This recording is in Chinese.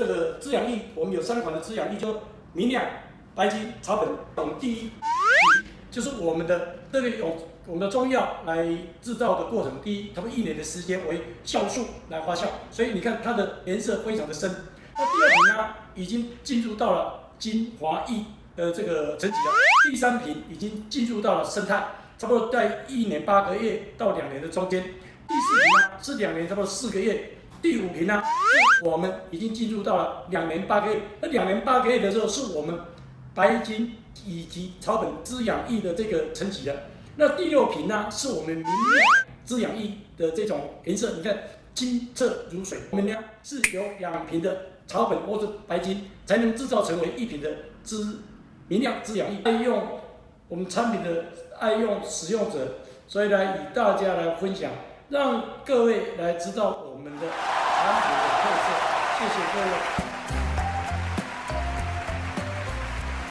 这个滋养液，我们有3款的滋养液，就明亮、白金、草本。第一就是我们的用我们的中药来制造的过程，第一，它会1年的时间为酵素来发酵，所以你看它的颜色非常的深。那第2瓶呢，已经进入到了精华液的这个层级了。第3瓶已经进入到了生态，差不多在1年8个月到2年的中间。第4瓶呢是2年差不多4个月。第5瓶呢，是我们已经进入到了2年8个月。那2年8个月的时候，是我们白金以及草本滋养液的这个层级了。那第6瓶呢，是我们明亮滋养液的这种颜色，你看清澈如水。我们呢是由2瓶的草本或者白金才能制造成为1瓶的明亮滋养液。爱用我们产品的爱用使用者，所以来与大家来分享，让各位来知道我们的产品的特色。谢谢各位。